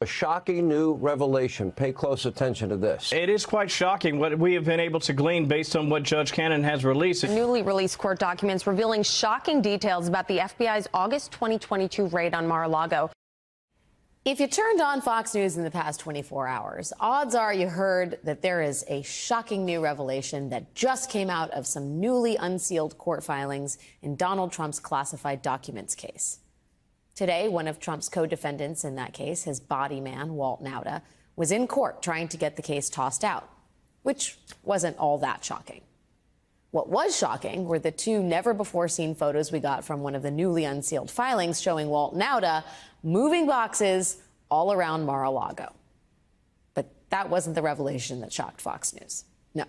A shocking new revelation. Pay close attention to this. It is quite shocking what we have been able to glean based on what Judge Cannon has released. Newly released court documents revealing shocking details about the FBI's August 2022 raid on Mar-a-Lago. If you turned on Fox News in the past 24 hours, odds are you heard that there is a shocking new revelation that just came out of some newly unsealed court filings in Donald Trump's classified documents case. Today, one of Trump's co-defendants in that case, his body man, Walt Nauta, was in court trying to get the case tossed out, which wasn't all that shocking. What was shocking were the two never-before-seen photos we got from one of the newly unsealed filings showing Walt Nauta moving boxes all around Mar-a-Lago. But that wasn't the revelation that shocked Fox News. No.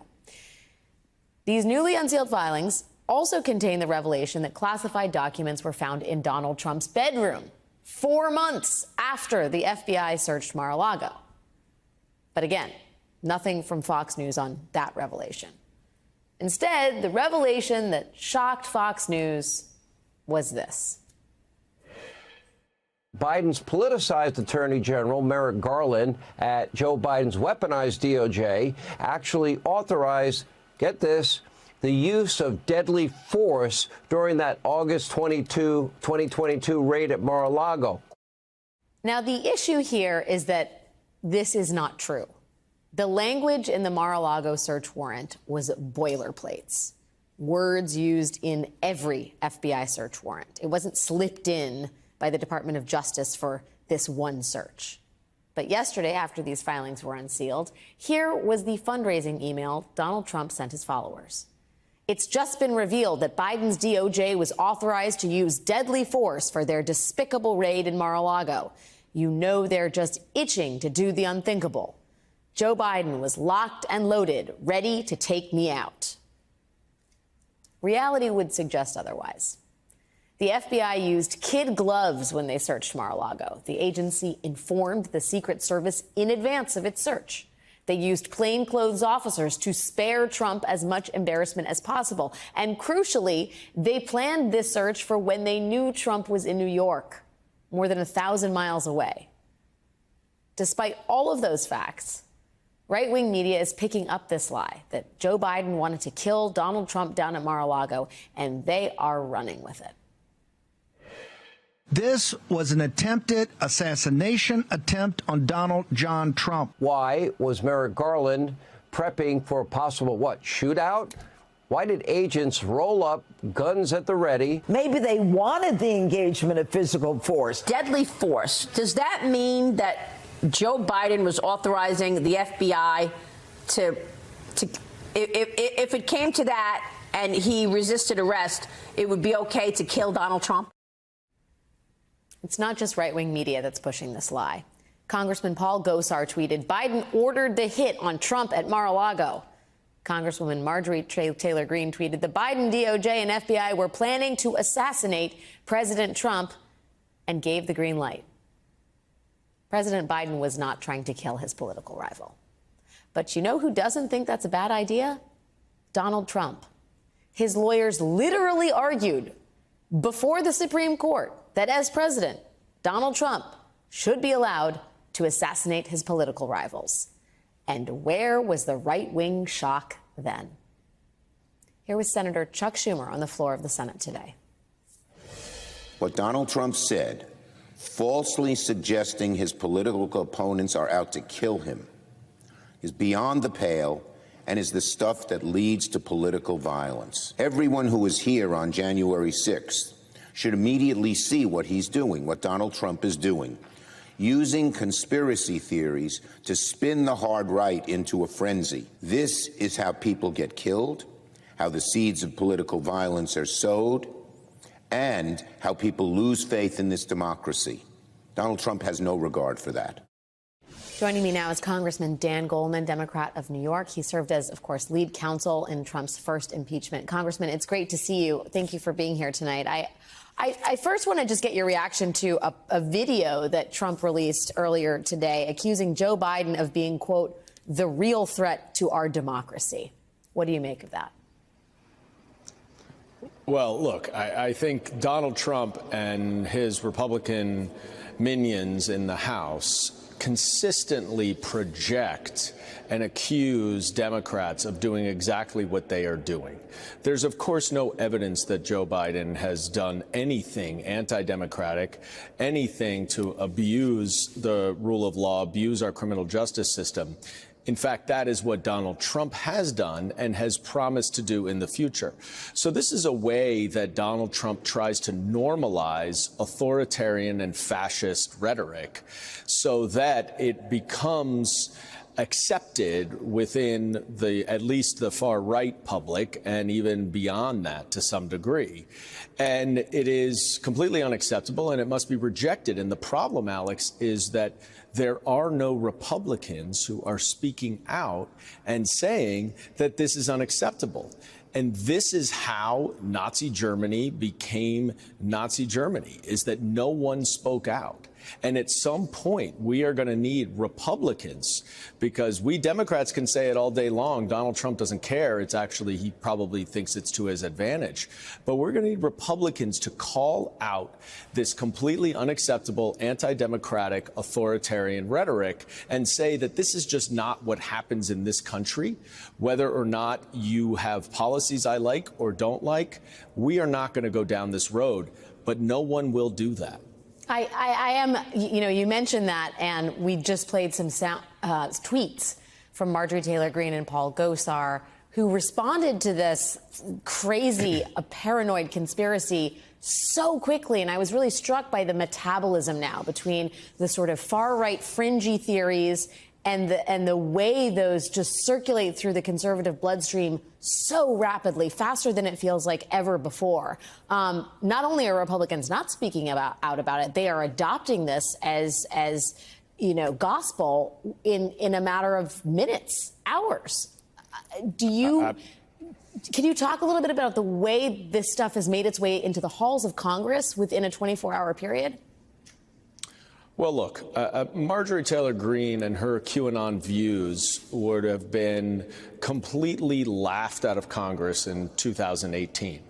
These newly unsealed filings also contain the revelation that classified documents were found in Donald Trump's bedroom 4 months after the FBI searched Mar-a-Lago. But again, nothing from Fox News on that revelation. Instead, the revelation that shocked Fox News was this. Biden's politicized Attorney General Merrick Garland at Joe Biden's weaponized DOJ actually authorized, get this, the use of deadly force during that August 2022 raid at Mar-a-Lago. Now, the issue here is that this is not true. The language in the Mar-a-Lago search warrant was boilerplates, words used in every FBI search warrant. It wasn't slipped in by the Department of Justice for this one search. But yesterday, after these filings were unsealed, here was the fundraising email Donald Trump sent his followers. It's just been revealed that Biden's DOJ was authorized to use deadly force for their despicable raid in Mar-a-Lago. You know they're just itching to do the unthinkable. Joe Biden was locked and loaded, ready to take me out. Reality would suggest otherwise. The FBI used kid gloves when they searched Mar-a-Lago. The agency informed the Secret Service in advance of its search. They used plainclothes officers to spare Trump as much embarrassment as possible. And crucially, they planned this search for when they knew Trump was in New York, more than 1,000 miles away. Despite all of those facts, right-wing media is picking up this lie that Joe Biden wanted to kill Donald Trump down at Mar-a-Lago, and they are running with it. This was an attempted assassination attempt on Donald John Trump. Why was Merrick Garland prepping for a possible, shootout? Why did agents roll up, guns at the ready? Maybe they wanted the engagement of physical force. Deadly force. Does that mean that Joe Biden was authorizing the FBI to if it came to that and he resisted arrest, it would be okay to kill Donald Trump? It's not just right-wing media that's pushing this lie. Congressman Paul Gosar tweeted, Biden ordered the hit on Trump at Mar-a-Lago. Congresswoman Marjorie Taylor Greene tweeted, the Biden DOJ and FBI were planning to assassinate President Trump and gave the green light. President Biden was not trying to kill his political rival. But you know who doesn't think that's a bad idea? Donald Trump. His lawyers literally argued before the Supreme Court that as president, Donald Trump should be allowed to assassinate his political rivals. And where was the right-wing shock then? Here was Senator Chuck Schumer on the floor of the Senate today. What Donald Trump said, falsely suggesting his political opponents are out to kill him, is beyond the pale and is the stuff that leads to political violence. Everyone who was here on January 6th should immediately see what he's doing, what Donald Trump is doing, using conspiracy theories to spin the hard right into a frenzy. This is how people get killed, how the seeds of political violence are sowed, and how people lose faith in this democracy. Donald Trump has no regard for that. Joining me now is Congressman Dan Goldman, Democrat of New York. He served as, of course, lead counsel in Trump's first impeachment. Congressman, it's great to see you. Thank you for being here tonight. I first want to just get your reaction to a video that Trump released earlier today accusing Joe Biden of being, quote, the real threat to our democracy. What do you make of that? Well, look, I think Donald Trump and his Republican minions in the House consistently project and accuse Democrats of doing exactly what they are doing. There's, of course, no evidence that Joe Biden has done anything anti-democratic, anything to abuse the rule of law, abuse our criminal justice system. In fact, that is what Donald Trump has done and has promised to do in the future. So this is a way that Donald Trump tries to normalize authoritarian and fascist rhetoric so that it becomes accepted within at least the far right public and even beyond that to some degree. And it is completely unacceptable and it must be rejected. And the problem, Alex, is that there are no Republicans who are speaking out and saying that this is unacceptable. And this is how Nazi Germany became Nazi Germany, is that no one spoke out. And at some point, we are going to need Republicans, because we Democrats can say it all day long. Donald Trump doesn't care. It's actually, he probably thinks it's to his advantage. But we're going to need Republicans to call out this completely unacceptable, anti-democratic, authoritarian rhetoric and say that this is just not what happens in this country. Whether or not you have policies I like or don't like, we are not going to go down this road. But no one will do that. I am, you mentioned that, and we just played some tweets from Marjorie Taylor Greene and Paul Gosar, who responded to this crazy, paranoid conspiracy so quickly. And I was really struck by the metabolism now between the sort of far-right fringy theories and the way those just circulate through the conservative bloodstream so rapidly, faster than it feels like ever before. Not only are Republicans not speaking out about it, they are adopting this as gospel in a matter of minutes, hours. Can you talk a little bit about the way this stuff has made its way into the halls of Congress within a 24-hour period? Well, look, Marjorie Taylor Greene and her QAnon views would have been completely laughed out of Congress in 2018.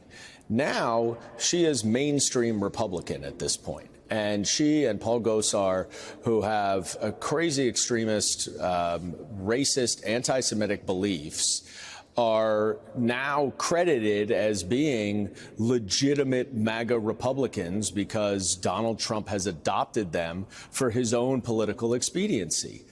Now she is mainstream Republican at this point. And she and Paul Gosar, who have a crazy extremist, racist, anti-Semitic beliefs, are now credited as being legitimate MAGA Republicans because Donald Trump has adopted them for his own political expediency.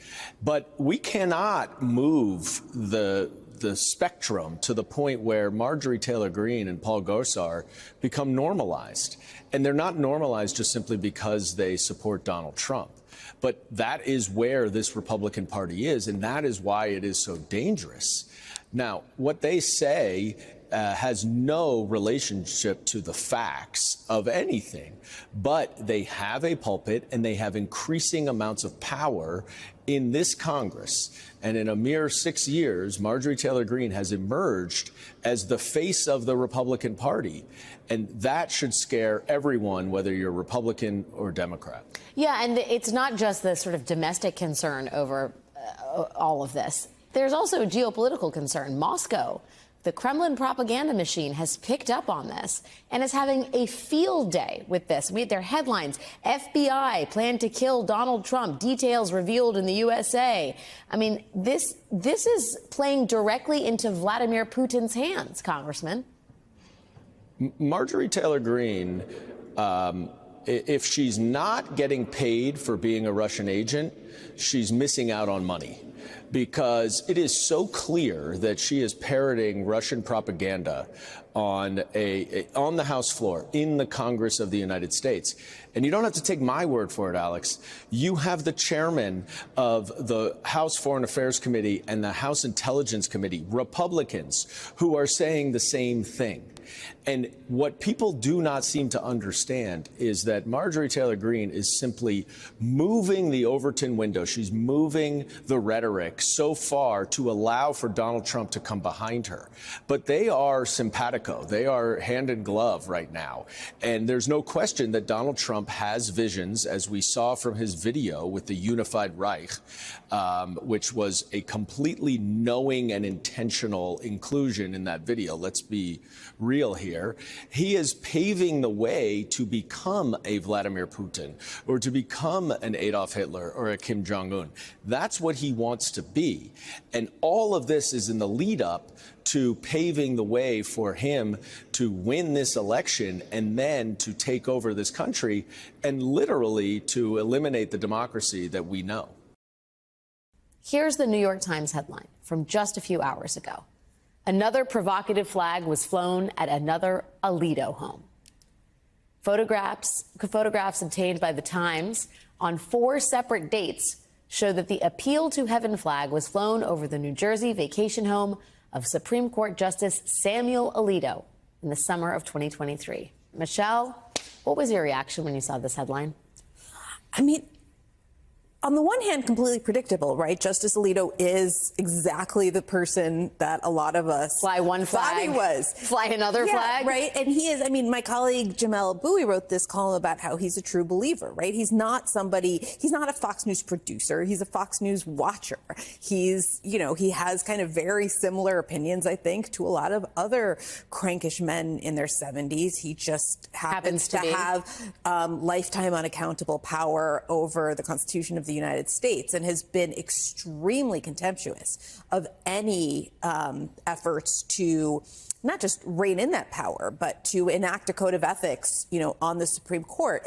But we cannot move the spectrum to the point where Marjorie Taylor Greene and Paul Gosar become normalized. And they're not normalized just simply because they support Donald Trump. But that is where this Republican Party is, and that is why it is so dangerous. Now, what they say has no relationship to the facts of anything, but they have a pulpit and they have increasing amounts of power in this Congress. And in a mere 6 years, Marjorie Taylor Greene has emerged as the face of the Republican Party. And that should scare everyone, whether you're Republican or Democrat. Yeah, and it's not just the sort of domestic concern over all of this. There's also a geopolitical concern. Moscow, the Kremlin propaganda machine, has picked up on this and is having a field day with this. Their headlines: FBI plan to kill Donald Trump, details revealed in the USA. I mean, this is playing directly into Vladimir Putin's hands, Congressman. Marjorie Taylor Greene, if she's not getting paid for being a Russian agent, she's missing out on money. Because it is so clear that she is parroting Russian propaganda on the House floor in the Congress of the United States. And you don't have to take my word for it, Alex. You have the chairman of the House Foreign Affairs Committee and the House Intelligence Committee, Republicans, who are saying the same thing. And what people do not seem to understand is that Marjorie Taylor Greene is simply moving the Overton window. She's moving the rhetoric rhetoric so far to allow for Donald Trump to come behind her. But they are simpatico. They are hand in glove right now. And there's no question that Donald Trump has visions, as we saw from his video with the Unified Reich, which was a completely knowing and intentional inclusion in that video. Let's be real here. He is paving the way to become a Vladimir Putin or to become an Adolf Hitler or a Kim Jong-un. That's what he wants to be. And all of this is in the lead up to paving the way for him to win this election and then to take over this country and literally to eliminate the democracy that we know. Here's the New York Times headline from just a few hours ago. Another provocative flag was flown at another Alito home. Photographs obtained by the Times on 4 separate dates show that the Appeal to Heaven flag was flown over the New Jersey vacation home of Supreme Court Justice Samuel Alito in the summer of 2023. Michelle, what was your reaction when you saw this headline? I mean, on the one hand, completely predictable, right? Justice Alito is exactly the person that a lot of us fly one flag, thought he was. Fly another flag. Right. And he is, I mean, my colleague Jamel Bowie wrote this column about how he's a true believer, right? He's not he's not a Fox News producer. He's a Fox News watcher. He's, you know, he has kind of very similar opinions, I think, to a lot of other crankish men in their 70s. He just happens to have lifetime unaccountable power over the Constitution of the United States and has been extremely contemptuous of any efforts to not just rein in that power, but to enact a code of ethics, you know, on the Supreme Court.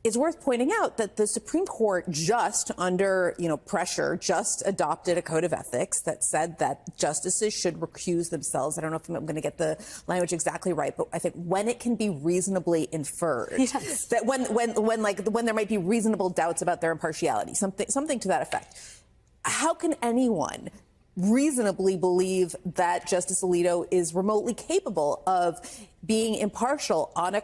It's worth pointing out that the Supreme Court just under, you know, pressure just adopted a code of ethics that said that justices should recuse themselves. I don't know if I'm going to get the language exactly right, but I think when it can be reasonably inferred, yes, that when there might be reasonable doubts about their impartiality, something to that effect. How can anyone reasonably believe that Justice Alito is remotely capable of being impartial on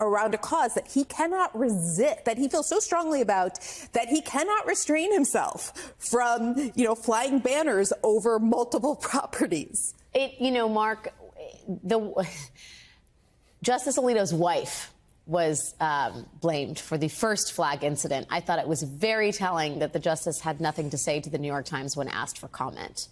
around a cause that he cannot resist, that he feels so strongly about, that he cannot restrain himself from, you know, flying banners over multiple properties? You know, Mark, Justice Alito's wife was blamed for the first flag incident. I thought it was very telling that the justice had nothing to say to the New York Times when asked for comment.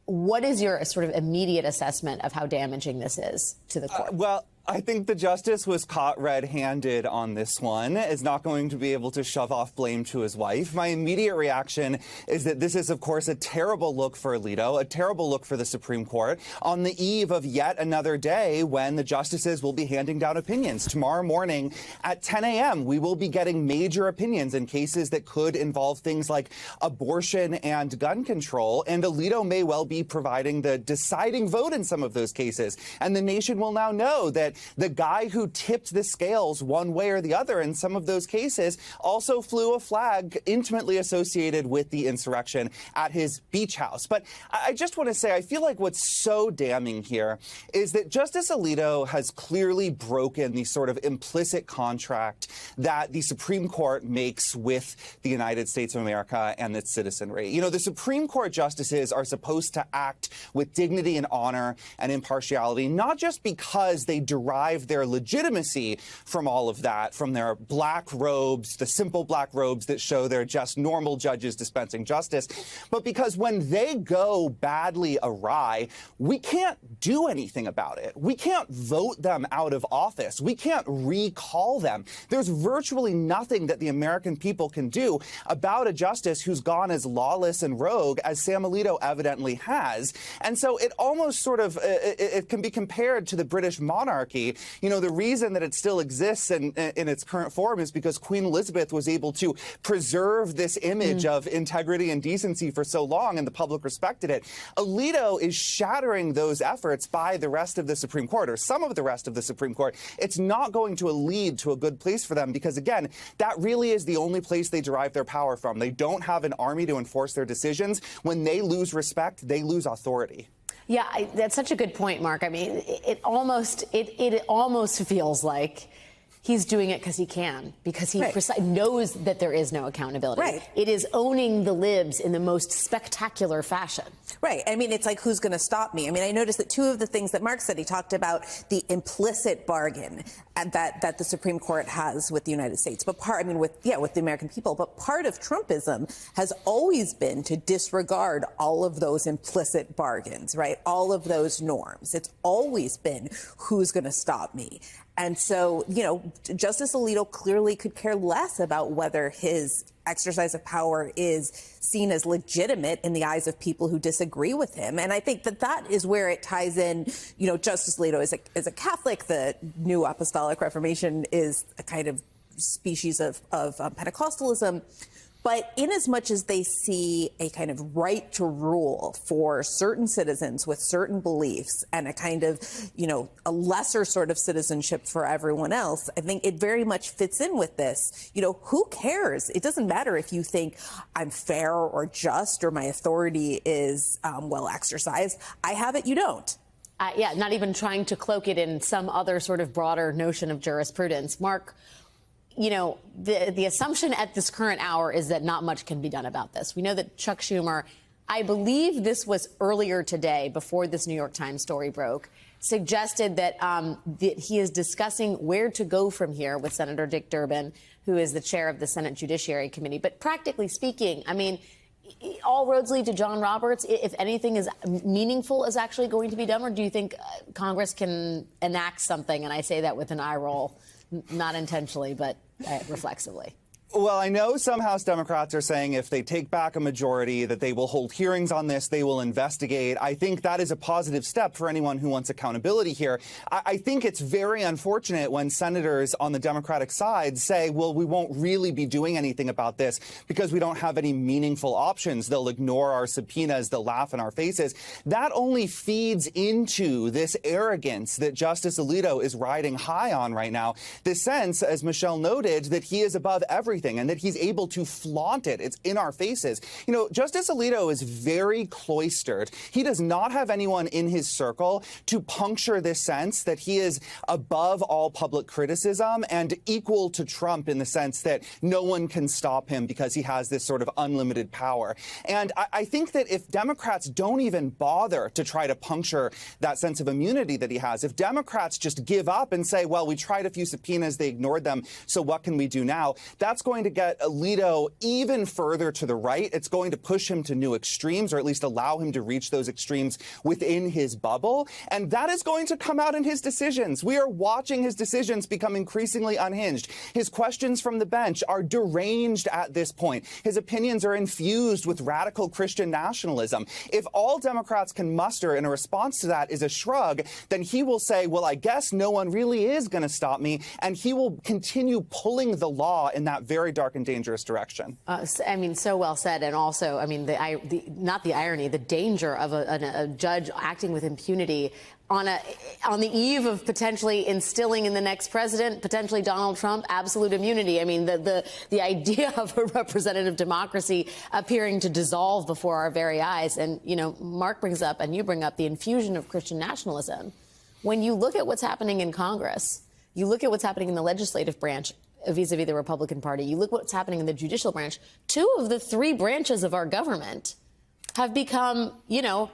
What is your sort of immediate assessment of how damaging this is to the court? Well, I think the justice was caught red-handed on this one, is not going to be able to shove off blame to his wife. My immediate reaction is that this is, of course, a terrible look for Alito, a terrible look for the Supreme Court, on the eve of yet another day when the justices will be handing down opinions. Tomorrow morning at 10 a.m., we will be getting major opinions in cases that could involve things like abortion and gun control, and Alito may well be providing the deciding vote in some of those cases. And the nation will now know that the guy who tipped the scales one way or the other in some of those cases also flew a flag intimately associated with the insurrection at his beach house. But I just want to say, I feel like what's so damning here is that Justice Alito has clearly broken the sort of implicit contract that the Supreme Court makes with the United States of America and its citizenry. You know, the Supreme Court justices are supposed to act with dignity and honor and impartiality, not just because they derive their legitimacy from all of that, from their black robes, the simple black robes that show they're just normal judges dispensing justice, but because when they go badly awry, we can't do anything about it. We can't vote them out of office. We can't recall them. There's virtually nothing that the American people can do about a justice who's gone as lawless and rogue as Sam Alito evidently has. And so it almost sort of, it can be compared to the British monarchy. You know, the reason that it still exists in its current form is because Queen Elizabeth was able to preserve this image of integrity and decency for so long, and the public respected it. Alito is shattering those efforts by the rest of the Supreme Court, or some of the rest of the Supreme Court. It's not going to lead to a good place for them because, again, that really is the only place they derive their power from. They don't have an army to enforce their decisions. When they lose respect, they lose authority. Yeah, that's such a good point, Mark. I mean, it almost feels like He's doing it because he can, because he knows that there is no accountability. Right. It is owning the libs in the most spectacular fashion. Right. I mean, it's like, who's going to stop me? I mean, I noticed that two of the things that Mark said, he talked about the implicit bargain that the Supreme Court has with the United States, but with the American people. But part of Trumpism has always been to disregard all of those implicit bargains, right? All of those norms. It's always been, who's going to stop me? And so, Justice Alito clearly could care less about whether his exercise of power is seen as legitimate in the eyes of people who disagree with him. And I think that is where it ties in. Justice Alito is a Catholic. The New Apostolic Reformation is a kind of species of Pentecostalism. But in as much as they see a kind of right to rule for certain citizens with certain beliefs and a kind of, a lesser sort of citizenship for everyone else, I think it very much fits in with this. Who cares? It doesn't matter if you think I'm fair or just or my authority is well exercised. I have it, you don't. Not even trying to cloak it in some other sort of broader notion of jurisprudence. Mark, the assumption at this current hour is that not much can be done about this. We know that Chuck Schumer, I believe this was earlier today, before this New York Times story broke, suggested that he is discussing where to go from here with Senator Dick Durbin, who is the chair of the Senate Judiciary Committee. But practically speaking, I mean, all roads lead to John Roberts. If anything is meaningful is actually going to be done, or do you think Congress can enact something? And I say that with an eye roll, not intentionally, but reflexively. Well, I know some House Democrats are saying if they take back a majority that they will hold hearings on this, they will investigate. I think that is a positive step for anyone who wants accountability here. I think it's very unfortunate when senators on the Democratic side say, well, we won't really be doing anything about this because we don't have any meaningful options. They'll ignore our subpoenas. They'll laugh in our faces. That only feeds into this arrogance that Justice Alito is riding high on right now. This sense, as Michelle noted, that he is above everything and that he's able to flaunt it. It's in our faces. Justice Alito is very cloistered. He does not have anyone in his circle to puncture this sense that he is above all public criticism and equal to Trump in the sense that no one can stop him because he has this sort of unlimited power. And I think that if Democrats don't even bother to try to puncture that sense of immunity that he has, if Democrats just give up and say, well, we tried a few subpoenas, they ignored them, so what can we do now? That's going to get Alito even further to the right. It's going to push him to new extremes, or at least allow him to reach those extremes within his bubble. And that is going to come out in his decisions. We are watching his decisions become increasingly unhinged. His questions from the bench are deranged at this point. His opinions are infused with radical Christian nationalism. If all Democrats can muster in a response to that is a shrug, then he will say, well, I guess no one really is going to stop me. And he will continue pulling the law in that very dark and dangerous direction. So well said. And also, not the irony, the danger of a judge acting with impunity on the eve of potentially instilling in the next president, potentially Donald Trump, absolute immunity. I mean, the idea of a representative democracy appearing to dissolve before our very eyes. And, Mark brings up, and you bring up, the infusion of Christian nationalism. When you look at what's happening in Congress, you look at what's happening in the legislative branch, vis-a-vis the Republican Party, you look what's happening in the judicial branch, 2 of the 3 branches of our government have become,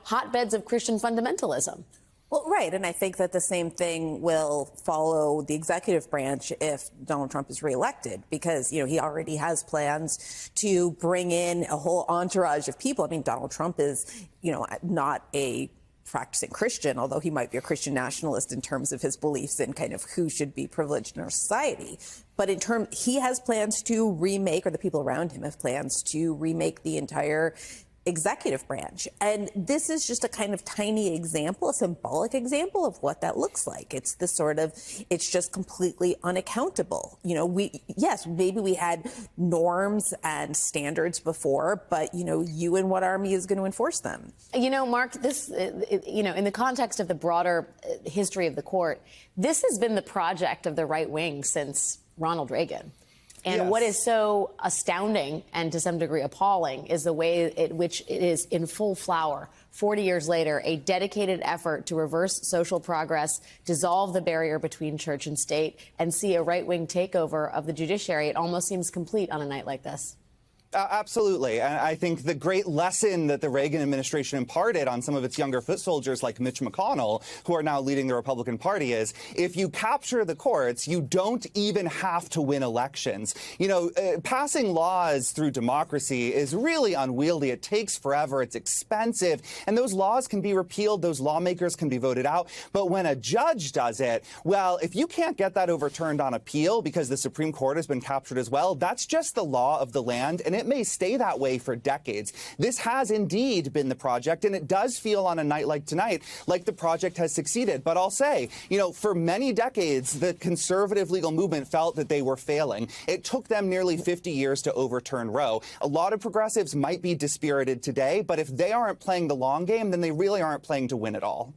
hotbeds of Christian fundamentalism. Well, right. And I think that the same thing will follow the executive branch if Donald Trump is reelected, because, he already has plans to bring in a whole entourage of people. I mean, Donald Trump is, not a practicing Christian, although he might be a Christian nationalist in terms of his beliefs in kind of who should be privileged in our society. But he has plans to remake, or the people around him have plans to remake the entire executive branch. And this is just a kind of tiny example, a symbolic example of what that looks like. It's it's just completely unaccountable. Maybe we had norms and standards before, but, you and what army is going to enforce them? Mark, this, in the context of the broader history of the court, this has been the project of the right wing since Ronald Reagan. And Yes. what is so astounding and to some degree appalling is the way in which it is in full flower. 40 years later, a dedicated effort to reverse social progress, dissolve the barrier between church and state, and see a right-wing takeover of the judiciary. It almost seems complete on a night like this. Absolutely. And I think the great lesson that the Reagan administration imparted on some of its younger foot soldiers like Mitch McConnell, who are now leading the Republican Party, is if you capture the courts, you don't even have to win elections. You know, passing laws through democracy is really unwieldy. It takes forever. It's expensive. And those laws can be repealed. Those lawmakers can be voted out. But when a judge does it, well, if you can't get that overturned on appeal because the Supreme Court has been captured as well, that's just the law of the land. And it may stay that way for decades. This has indeed been the project, and it does feel on a night like tonight like the project has succeeded. But I'll say, you know, for many decades, the conservative legal movement felt that they were failing. It took them nearly 50 years to overturn Roe. A lot of progressives might be dispirited today, but if they aren't playing the long game, then they really aren't playing to win at all.